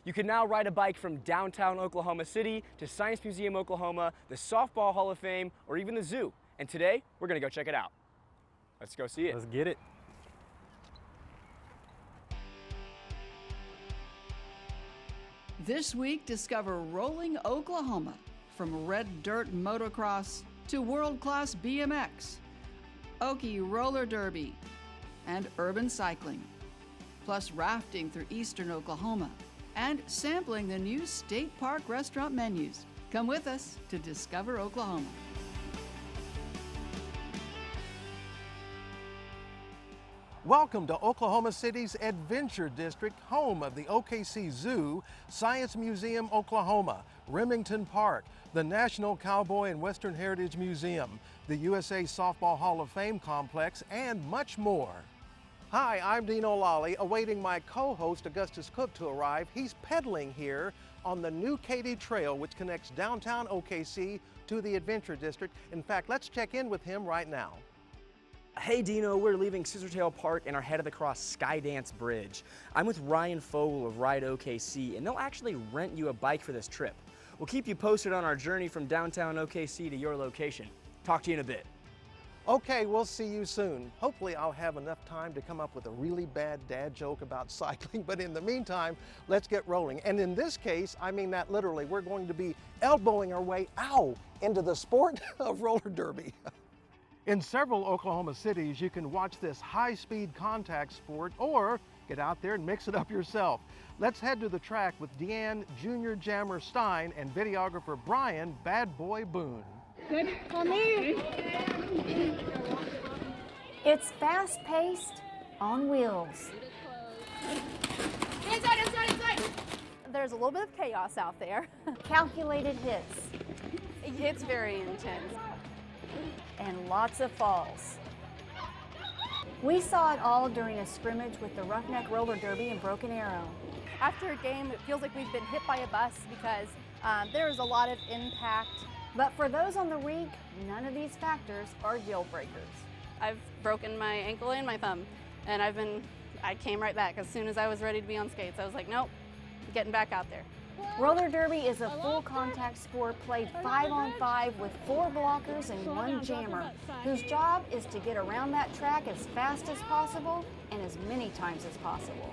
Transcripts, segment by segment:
You can now ride a bike from downtown Oklahoma City to Science Museum, Oklahoma, the Softball Hall of Fame, or even the zoo. And today, we're gonna go check it out. Let's go see it. Let's get it. This week, discover rolling Oklahoma, from red dirt motocross to world-class BMX, Okie roller derby, and urban cycling, plus rafting through eastern Oklahoma, and sampling the new state park restaurant menus. Come with us to discover Oklahoma. Welcome to Oklahoma City's Adventure District, home of the OKC Zoo, Science Museum, Oklahoma, Remington Park, the National Cowboy and Western Heritage Museum, the USA Softball Hall of Fame Complex, and much more. Hi, I'm Dino Lalli, awaiting my co-host Augustus Cook to arrive. He's pedaling here on the new Katy Trail, which connects downtown OKC to the Adventure District. In fact, let's check in with him right now. Hey Dino, we're leaving Scissortail Park and are headed across Skydance Bridge. I'm with Ryan Fogel of Ride OKC, and they'll actually rent you a bike for this trip. We'll keep you posted on our journey from downtown OKC to your location. Talk to you in a bit. Okay, we'll see you soon. Hopefully I'll have enough time to come up with a really bad dad joke about cycling, but in the meantime, let's get rolling. And in this case, I mean that literally, we're going to be elbowing our way, into the sport of roller derby. In several Oklahoma cities, you can watch this high-speed contact sport or get out there and mix it up yourself. Let's head to the track with Deanne Junior Jammer Stein and videographer Brian Bad Boy Boone. Good for me. It's fast-paced on wheels. Inside. There's a little bit of chaos out there. Calculated hits. It's very intense. And lots of falls. We saw it all during a scrimmage with the Roughneck Roller Derby in Broken Arrow. After a game, it feels like we've been hit by a bus because there is a lot of impact. But for those on the rink, none of these factors are deal breakers. I've broken my ankle and my thumb, and I came right back. As soon as I was ready to be on skates, I was like, nope, getting back out there. Roller derby is a full contact sport played 5-on-5 with 4 blockers and 1 jammer, whose job is to get around that track as fast as possible and as many times as possible.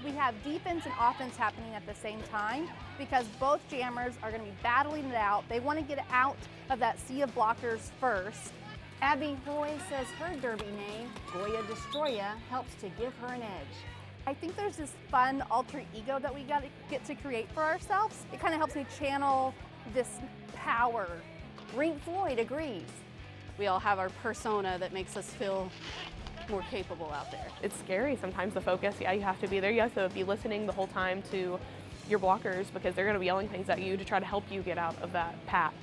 We have defense and offense happening at the same time because both jammers are going to be battling it out. They want to get out of that sea of blockers first. Abby Hoy says her derby name, Goya Destroya, helps to give her an edge. I think there's this fun alter ego that we get to create for ourselves. It kind of helps me channel this power. Rink Floyd agrees. We all have our persona that makes us feel more capable out there. It's scary sometimes, the focus. Yeah, you have to be there. You have to be listening the whole time to your blockers because they're going to be yelling things at you to try to help you get out of that path.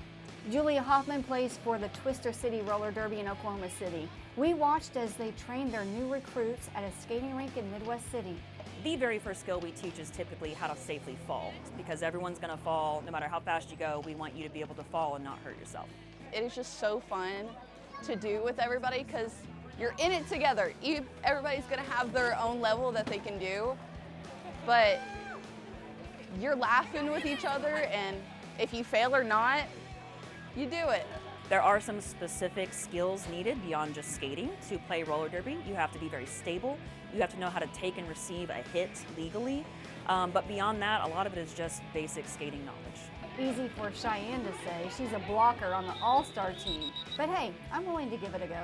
Julia Hoffman plays for the Twister City Roller Derby in Oklahoma City. We watched as they trained their new recruits at a skating rink in Midwest City. The very first skill we teach is typically how to safely fall, because everyone's going to fall. No matter how fast you go, we want you to be able to fall and not hurt yourself. It is just so fun to do with everybody because you're in it together. Everybody's going to have their own level that they can do, but you're laughing with each other, and if you fail or not, you do it. There are some specific skills needed beyond just skating to play roller derby. You have to be very stable. You have to know how to take and receive a hit legally. But beyond that, a lot of it is just basic skating knowledge. Easy for Cheyenne to say. She's a blocker on the all-star team. But hey, I'm willing to give it a go.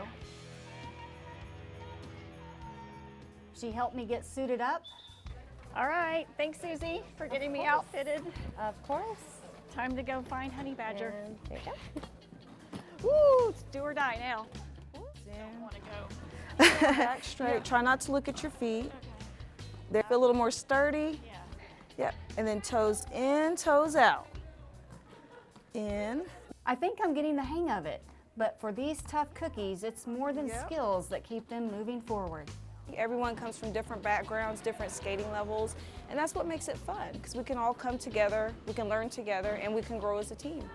She helped me get suited up. All right, thanks Susie for getting me outfitted. Of course. Time to go find Honey Badger. And there you go. Woo, it's do or die now. Don't want to go. Back straight. Try not to look at your feet. They're a little more sturdy. Yeah. Yep. And then toes in, toes out. In. I think I'm getting the hang of it. But for these tough cookies, it's more than skills that keep them moving forward. Everyone comes from different backgrounds, different skating levels, and that's what makes it fun, because we can all come together, we can learn together, and we can grow as a team.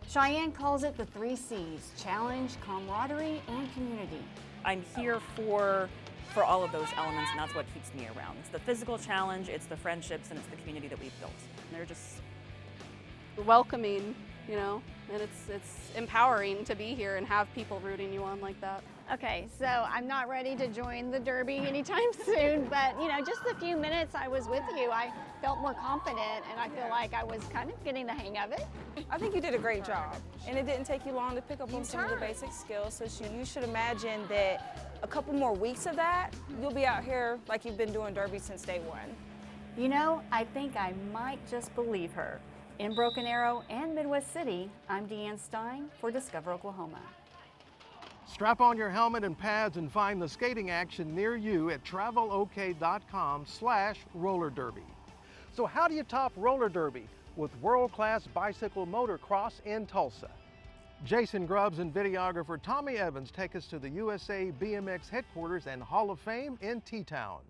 Cheyenne calls it the 3 C's: challenge, camaraderie, and community. I'm here for for all of those elements, and that's what keeps me around. It's the physical challenge, it's the friendships, and it's the community that we've built. And they're just welcoming, you know, and it's empowering to be here and have people rooting you on like that. Okay, so I'm not ready to join the Derby anytime soon, but you know, just the few minutes I was with you, I felt more confident and I feel like I was kind of getting the hang of it. I think you did a great job, and it didn't take you long to pick up on some of the basic skills, so you should imagine that a couple more weeks of that, you'll be out here like you've been doing Derby since day one. You know, I think I might just believe her. In Broken Arrow and Midwest City, I'm Deanne Stein for Discover Oklahoma. Strap on your helmet and pads and find the skating action near you at travelok.com/roller derby. So how do you top roller derby? With world-class bicycle motocross in Tulsa. Jason Grubbs and videographer Tommy Evans take us to the USA BMX headquarters and Hall of Fame in T-Town.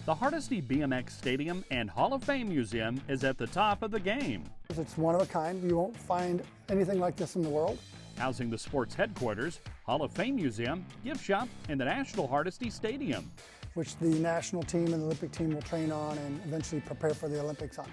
The Hardesty BMX Stadium and Hall of Fame Museum is at the top of the game. It's one of a kind. You won't find anything like this in the world. Housing the sports headquarters, Hall of Fame Museum, gift shop, and the National Hardesty Stadium, which the national team and the Olympic team will train on and eventually prepare for the Olympics on.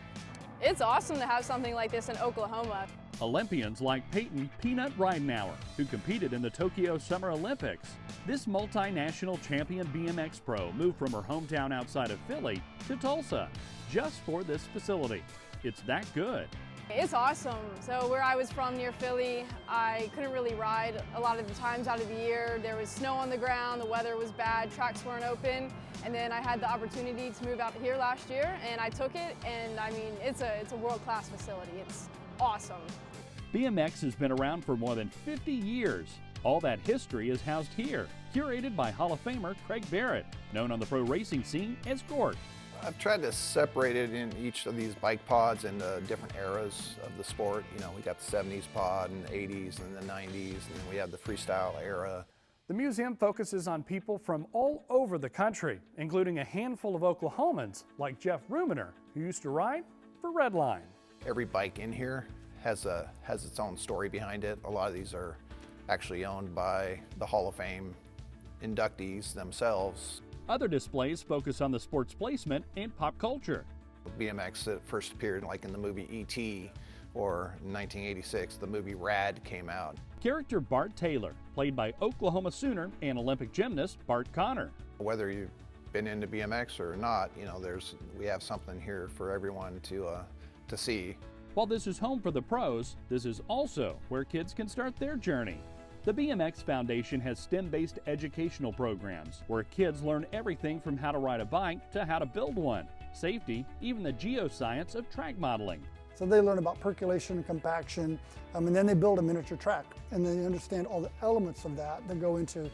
It's awesome to have something like this in Oklahoma. Olympians like Peyton Peanut Ridenauer, who competed in the Tokyo Summer Olympics. This multinational champion BMX pro moved from her hometown outside of Philly to Tulsa just for this facility. It's that good. It's awesome. So where I was from near Philly, I couldn't really ride a lot of the times out of the year. There was snow on the ground, the weather was bad, tracks weren't open. And then I had the opportunity to move out here last year and I took it, and I mean, it's a world-class facility. It's awesome. BMX has been around for more than 50 years. All that history is housed here, curated by Hall of Famer Craig Barrett, known on the pro racing scene as Gort. I've tried to separate it in each of these bike pods into different eras of the sport. You know, we got the 70s pod and the 80s and the 90s, and then we have the freestyle era. The museum focuses on people from all over the country, including a handful of Oklahomans like Jeff Ruminer, who used to ride for Redline. Every bike in here has its own story behind it. A lot of these are actually owned by the Hall of Fame inductees themselves. Other displays focus on the sports placement and pop culture. BMX that first appeared like in the movie E.T., or in 1986, the movie Rad came out. Character Bart Taylor, played by Oklahoma Sooner and Olympic gymnast Bart Connor. Whether you've been into BMX or not, you know, we have something here for everyone to see. While this is home for the pros, this is also where kids can start their journey. The BMX Foundation has STEM-based educational programs where kids learn everything from how to ride a bike to how to build one, safety, even the geoscience of track modeling. So they learn about percolation and compaction, and then they build a miniature track, and they understand all the elements of that go into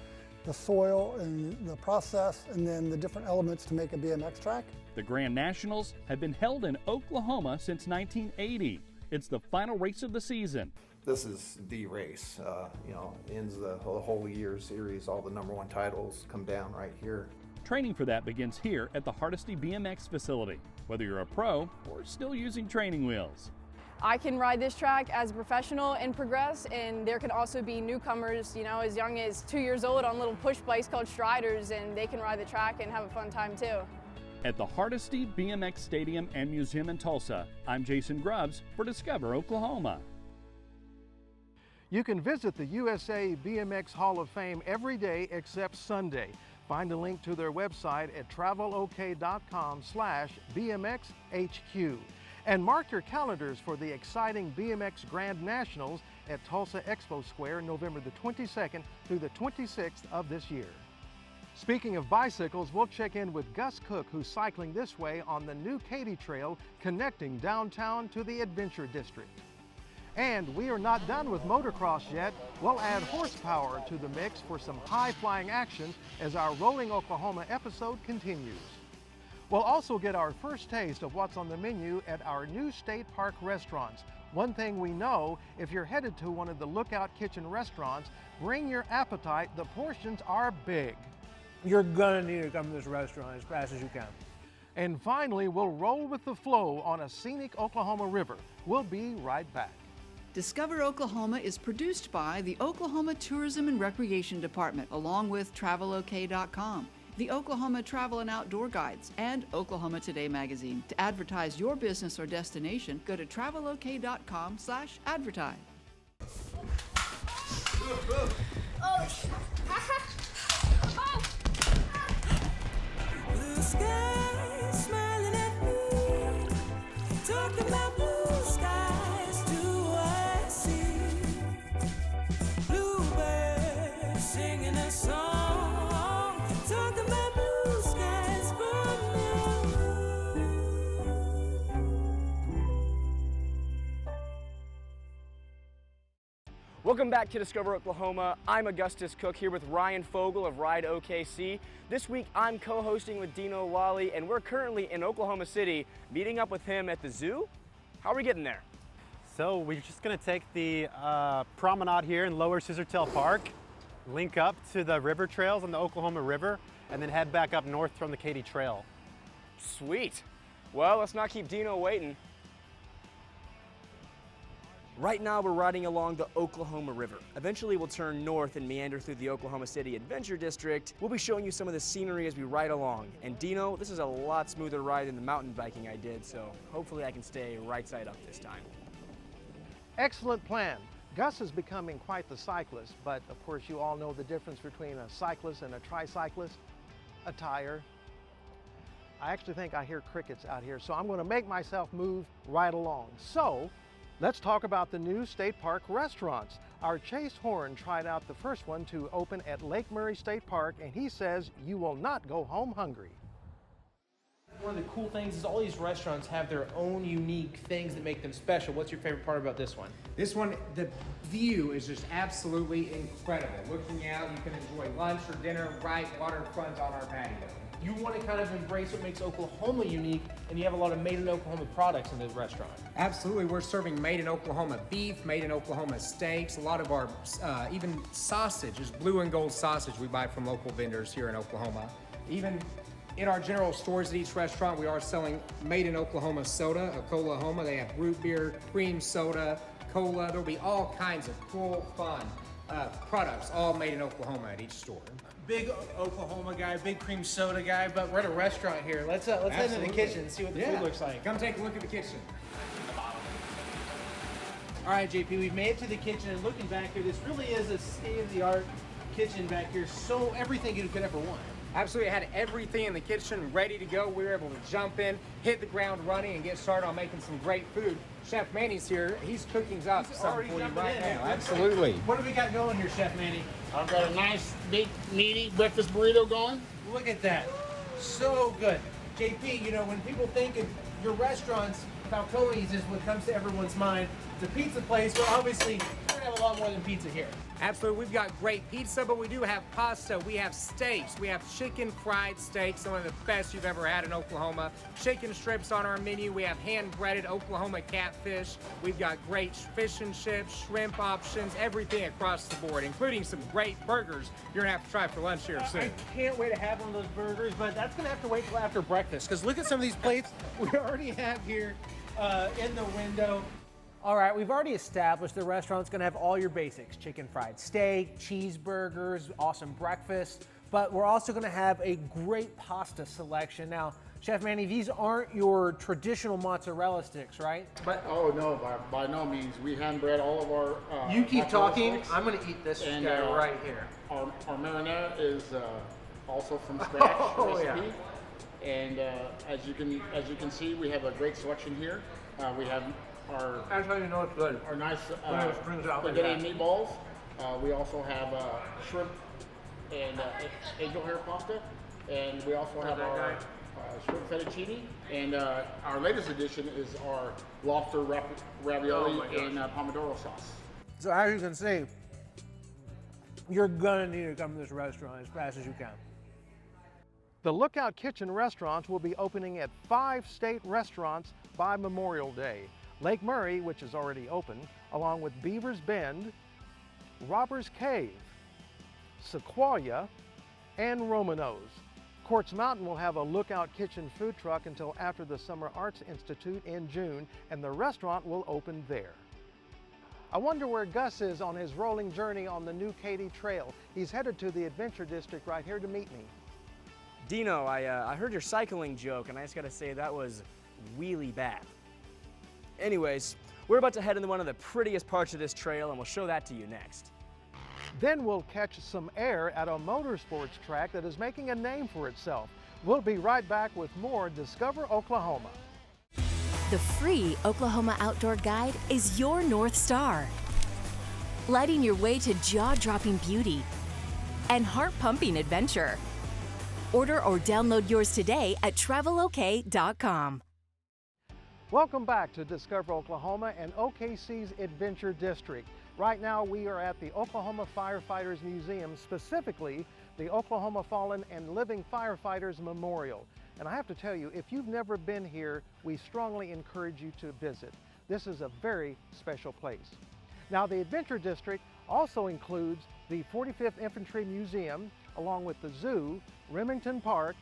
the soil and the process, and then the different elements to make a BMX track. The Grand Nationals have been held in Oklahoma since 1980. It's the final race of the season. This is the race, you know, ends the whole year series. All the #1 titles come down right here. Training for that begins here at the Hardesty BMX facility, whether you're a pro or still using training wheels. I can ride this track as a professional and progress, and there can also be newcomers, you know, as young as 2 years old on little push bikes called Striders, and they can ride the track and have a fun time too. At the Hardesty BMX Stadium and Museum in Tulsa, I'm Jason Grubbs for Discover Oklahoma. You can visit the USA BMX Hall of Fame every day except Sunday. Find a link to their website at travelok.com/BMXHQ. And mark your calendars for the exciting BMX Grand Nationals at Tulsa Expo Square, November the 22nd through the 26th of this year. Speaking of bicycles, we'll check in with Gus Cook, who's cycling this way on the new Katy Trail connecting downtown to the Adventure District. And we are not done with motocross yet. We'll add horsepower to the mix for some high-flying action as our Rolling Oklahoma episode continues. We'll also get our first taste of what's on the menu at our new State Park restaurants. One thing we know, if you're headed to one of the Lookout Kitchen restaurants, bring your appetite. The portions are big. You're gonna need to come to this restaurant as fast as you can. And finally, we'll roll with the flow on a scenic Oklahoma river. We'll be right back. Discover Oklahoma is produced by the Oklahoma Tourism and Recreation Department, along with travelok.com. the Oklahoma Travel and Outdoor Guides, and Oklahoma Today magazine. To advertise your business or destination, go to travelok.com/advertise. Blue sky smiling at me, talking about blue skies, do I see bluebirds singing a song, talking about blue skies from you. Welcome back to Discover Oklahoma. I'm Augustus Cook here with Ryan Fogel of Ride OKC. This week I'm co-hosting with Dino Lalli, and we're currently in Oklahoma City meeting up with him at the zoo. How are we getting there? So we're just going to take the promenade here in Lower Scissortail Park, link up to the river trails on the Oklahoma River, and then head back up north from the Katy Trail. Sweet. Well, let's not keep Dino waiting. Right now we're riding along the Oklahoma River. Eventually we'll turn north and meander through the Oklahoma City Adventure District. We'll be showing you some of the scenery as we ride along. And Dino, this is a lot smoother ride than the mountain biking I did, so hopefully I can stay right side up this time. Excellent plan. Gus is becoming quite the cyclist, but of course you all know the difference between a cyclist and a tricyclist. A tire. I actually think I hear crickets out here, so I'm going to make myself move right along. So, let's talk about the new state park restaurants. Our Chase Horn tried out the first one to open at Lake Murray State Park, and he says you will not go home hungry. One of the cool things is all these restaurants have their own unique things that make them special. What's your favorite part about this one? This one, the view is just absolutely incredible. Looking out, you can enjoy lunch or dinner right waterfront on our patio. You want to kind of embrace what makes Oklahoma unique, and you have a lot of made in Oklahoma products in this restaurant. Absolutely, we're serving made in Oklahoma beef, made in Oklahoma steaks. A lot of our even sausage is blue and gold sausage we buy from local vendors here in Oklahoma. Even in our general stores at each restaurant, we are selling made in Oklahoma soda, Oklahoma. They have root beer, cream soda, cola. There'll be all kinds of cool, fun products, all made in Oklahoma at each store. Big Oklahoma guy, big cream soda guy, but we're at a restaurant here. Let's head into the kitchen and see what the food looks like. Come take a look at the kitchen. All right, JP, we've made it to the kitchen, and looking back here, this really is a state-of-the-art kitchen back here. So everything you could ever want. Absolutely, had everything in the kitchen ready to go. We were able to jump in, hit the ground running, and get started on making some great food. Chef Manny's here. He's cooking up something for you right now. Absolutely. What have we got going here, Chef Manny? I've got a nice, big, meaty breakfast burrito going. Look at that. So good. JP, you know, when people think of your restaurants, Falcone's is what comes to everyone's mind. It's a pizza place, but obviously we're gonna have a lot more than pizza here. Absolutely, we've got great pizza, but we do have pasta, we have steaks, we have chicken fried steaks, some of the best you've ever had in Oklahoma. Chicken strips on our menu, we have hand-breaded Oklahoma catfish, we've got great fish and chips, shrimp options, everything across the board, including some great burgers you're gonna have to try for lunch here soon. I can't wait to have one of those burgers, but that's gonna have to wait till after breakfast, because look at some of these plates we already have here in the window. All right, we've already established the restaurant's gonna have all your basics, chicken fried steak, cheeseburgers, awesome breakfast, but we're also gonna have a great pasta selection. Now, Chef Manny, these aren't your traditional mozzarella sticks, right? But oh no, by no means. We hand bread all of our. You keep mozzarella talking. sticks. I'm gonna eat this And, guy right here. Our marinara is also from scratch Oh, recipe. Yeah. And as you can see, we have a great selection here. We have our. That's how you know it's good. Our nice spaghetti spaghetti meatballs. We also have shrimp and angel hair pasta, and we also have our shrimp fettuccine. And our latest addition is our lobster ravioli and pomodoro sauce. So as you can see, you're gonna need to come to this restaurant as fast as you can. The Lookout Kitchen restaurants will be opening at 5 state restaurants by Memorial Day. Lake Murray, which is already open, along with Beaver's Bend, Robbers Cave, Sequoia, and Romano's. Quartz Mountain will have a Lookout Kitchen food truck until after the Summer Arts Institute in June, and the restaurant will open there. I wonder where Gus is on his rolling journey on the new Katy Trail. He's headed to the Adventure District right here to meet me. Dino, I heard your cycling joke, and I just gotta say that was wheelie bad. Anyways, we're about to head into one of the prettiest parts of this trail, and we'll show that to you next. Then we'll catch some air at a motorsports track that is making a name for itself. We'll be right back with more Discover Oklahoma. The free Oklahoma Outdoor Guide is your North Star, lighting your way to jaw-dropping beauty and heart-pumping adventure. Order or download yours today at travelok.com. Welcome back to Discover Oklahoma and OKC's Adventure District. Right now we are at the Oklahoma Firefighters Museum, specifically the Oklahoma Fallen and Living Firefighters Memorial. And I have to tell you, if you've never been here, we strongly encourage you to visit. This is a very special place. Now, the Adventure District also includes the 45th Infantry Museum, along with the Zoo, Remington Park,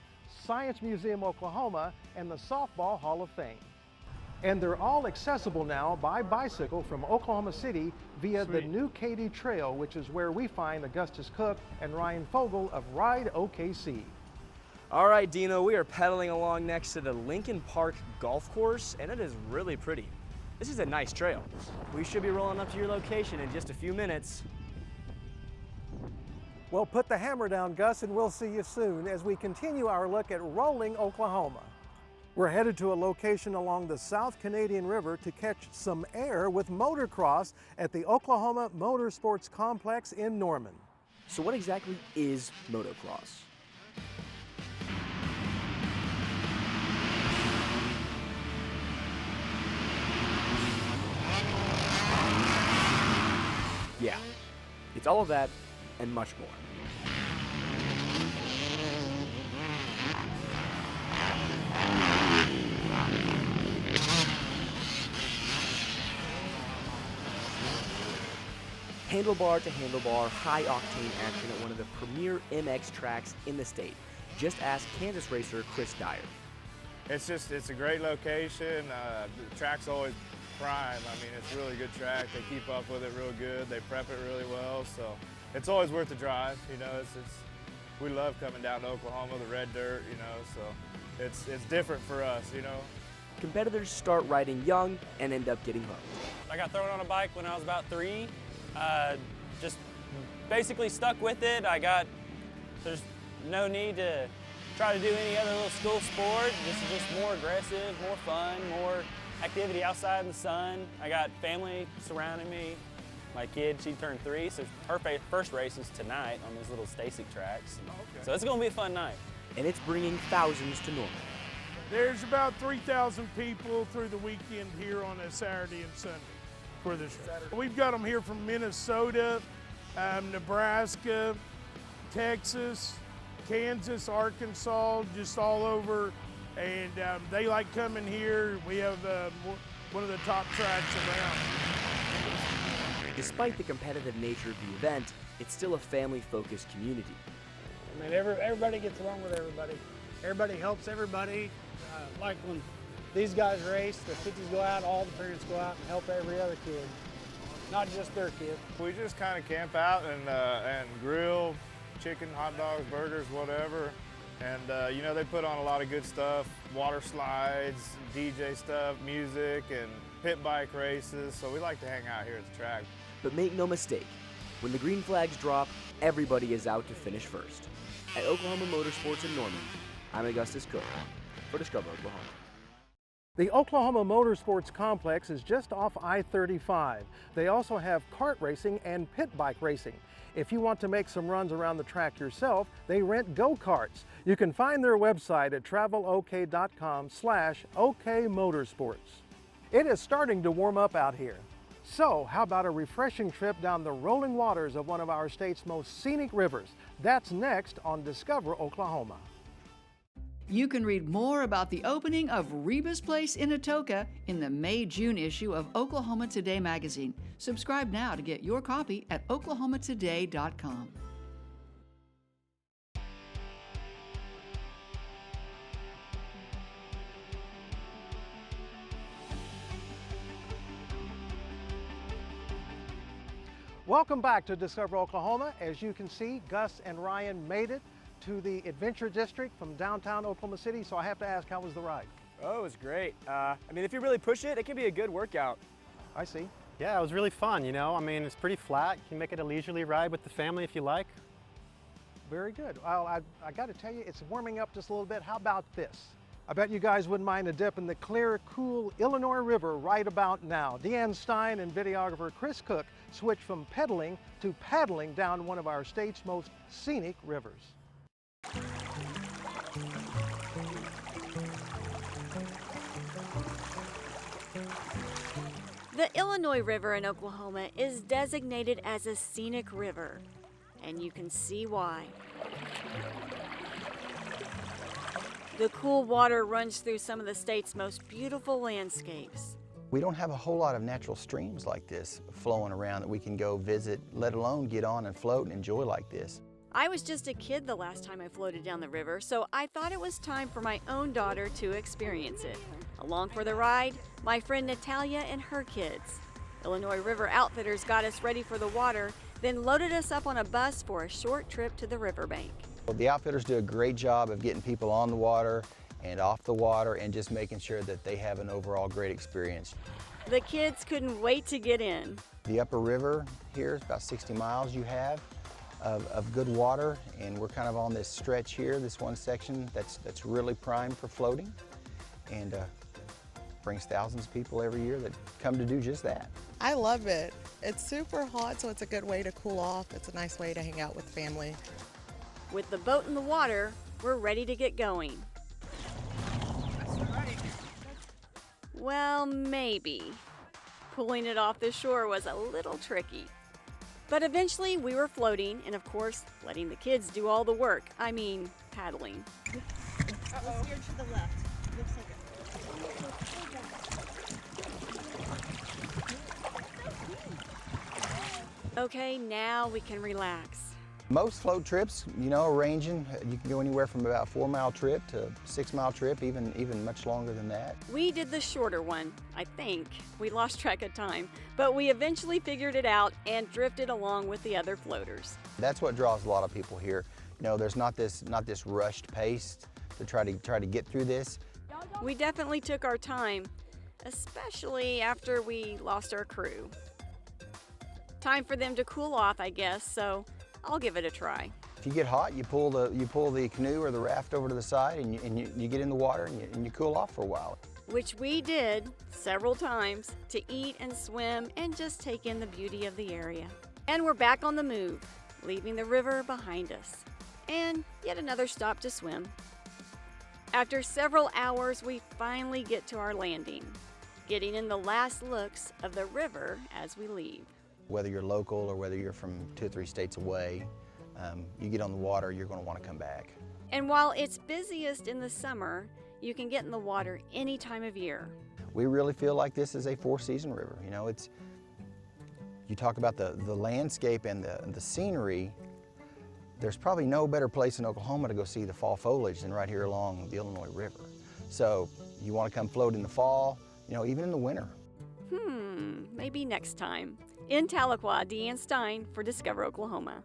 Science Museum Oklahoma, and the Softball Hall of Fame. And they're all accessible now by bicycle from Oklahoma City via the new Katy Trail, which is where we find Augustus Cook and Ryan Fogel of Ride OKC. All right, Dino, we are pedaling along next to the Lincoln Park Golf Course, and it is really pretty. This is a nice trail. We should be rolling up to your location in just a few minutes. Well, put the hammer down, Gus, and we'll see you soon as we continue our look at rolling Oklahoma. We're headed to a location along the South Canadian River to catch some air with motocross at the Oklahoma Motorsports Complex in Norman. So what exactly is motocross? Yeah, it's all of that and much more. Handlebar to handlebar, high octane action at one of the premier MX tracks in the state. Just ask Kansas racer Chris Dyer. It's a great location. The track's always prime. I mean, it's a really good track. They keep up with it real good. They prep it really well, so it's always worth the drive. You know, we love coming down to Oklahoma, the red dirt. You know, so it's different for us. You know. Competitors start riding young and end up getting hooked. I got thrown on a bike when I was about 3. Just basically stuck with it. There's no need to try to do any other little school sport. This is just more aggressive, more fun, more activity outside in the sun. I got family surrounding me. My kid, she turned 3, so her first race is tonight on those little Stasic tracks. Okay. So it's gonna be a fun night. And it's bringing thousands to Norman. There's about 3,000 people through the weekend here on a Saturday and Sunday for this. We've got them here from Minnesota, Nebraska, Texas, Kansas, Arkansas, just all over. And they like coming here. We have one of the top tracks around. Despite the competitive nature of the event, it's still a family-focused community. I mean, everybody gets along with everybody. Everybody helps everybody. Like when these guys race, the 50s go out, all the parents go out and help every other kid, not just their kid. We just kind of camp out and grill, chicken, hot dogs, burgers, whatever. And you know, they put on a lot of good stuff, water slides, DJ stuff, music, and pit bike races. So we like to hang out here at the track. But make no mistake, when the green flags drop, everybody is out to finish first. At Oklahoma Motorsports in Norman, I'm Augustus Cook for Discover Oklahoma. The Oklahoma Motorsports Complex is just off I-35. They also have kart racing and pit bike racing. If you want to make some runs around the track yourself, they rent go-karts. You can find their website at travelok.com/okmotorsports. It is starting to warm up out here. So how about a refreshing trip down the rolling waters of one of our state's most scenic rivers? That's next on Discover Oklahoma. You can read more about the opening of Reba's Place in Atoka in the May-June issue of Oklahoma Today magazine. Subscribe now to get your copy at oklahomatoday.com. Welcome back to Discover Oklahoma. As you can see, Gus and Ryan made it to the Adventure District from downtown Oklahoma City, so I have to ask, how was the ride? Oh, it was great. I mean, if you really push it, it can be a good workout. I see. Yeah, it was really fun, you know. I mean, it's pretty flat. You can make it a leisurely ride with the family if you like. Very good. Well, I got to tell you, it's warming up just a little bit. How about this? I bet you guys wouldn't mind a dip in the clear, cool Illinois River right about now. Deanne Stein and videographer Chris Cook switched from pedaling to paddling down one of our state's most scenic rivers. The Illinois River in Oklahoma is designated as a scenic river, and you can see why. The cool water runs through some of the state's most beautiful landscapes. We don't have a whole lot of natural streams like this flowing around that we can go visit, let alone get on and float and enjoy like this. I was just a kid the last time I floated down the river, so I thought it was time for my own daughter to experience it. Along for the ride, my friend Natalia and her kids. Illinois River Outfitters got us ready for the water, then loaded us up on a bus for a short trip to the riverbank. Well, the outfitters do a great job of getting people on the water and off the water and just making sure that they have an overall great experience. The kids couldn't wait to get in. The upper river here is about 60 miles you have of good water, and we're kind of on this stretch here, this one section that's really primed for floating, and brings thousands of people every year that come to do just that. I love it. It's super hot, so it's a good way to cool off. It's a nice way to hang out with family. With the boat in the water, we're ready to get going. Well, maybe. Pulling it off the shore was a little tricky. But eventually we were floating and, of course, letting the kids do all the work. I mean, paddling. Uh-oh. Steer to the left. Looks like it. Okay, now we can relax. Most float trips, you know, ranging, you can go anywhere from about a 4-mile trip to a 6-mile trip, even much longer than that. We did the shorter one, I think. We lost track of time, but we eventually figured it out and drifted along with the other floaters. That's what draws a lot of people here. You know, there's not this rushed pace to try to get through this. We definitely took our time, especially after we lost our crew. Time for them to cool off, I guess, so I'll give it a try. If you get hot, you pull the canoe or the raft over to the side and you get in the water and you cool off for a while. Which we did several times to eat and swim and just take in the beauty of the area. And we're back on the move, leaving the river behind us. And yet another stop to swim. After several hours, we finally get to our landing, getting in the last looks of the river as we leave. Whether you're local or whether you're from 2 or 3 states away, you get on the water, you're going to want to come back. And while it's busiest in the summer, you can get in the water any time of year. We really feel like this is a 4-season river. You know, you talk about the landscape and the scenery. There's probably no better place in Oklahoma to go see the fall foliage than right here along the Illinois River. So you want to come float in the fall, you know, even in the winter. Maybe next time. In Tahlequah, Deanne Stein for Discover Oklahoma.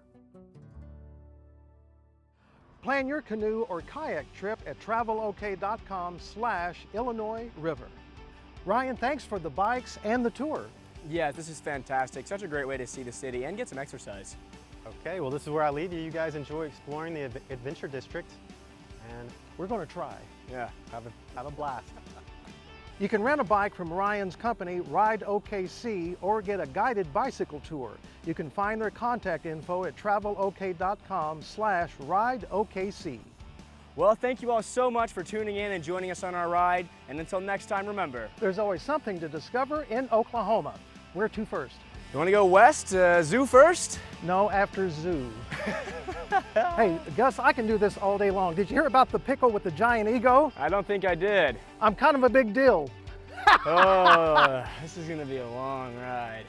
Plan your canoe or kayak trip at travelok.com/Illinois River. Ryan, thanks for the bikes and the tour. Yeah, this is fantastic. Such a great way to see the city and get some exercise. Okay, well, this is where I lead you. You guys enjoy exploring the Adventure District, and we're going to try. Yeah, have a blast. You can rent a bike from Ryan's company, Ride OKC, or get a guided bicycle tour. You can find their contact info at travelok.com/rideokc. Well, thank you all so much for tuning in and joining us on our ride. And until next time, remember, there's always something to discover in Oklahoma. Where to first? You want to go west, zoo first? No, after zoo. Hey, Gus, I can do this all day long. Did you hear about the pickle with the giant ego? I don't think I did. I'm kind of a big deal. Oh, this is going to be a long ride.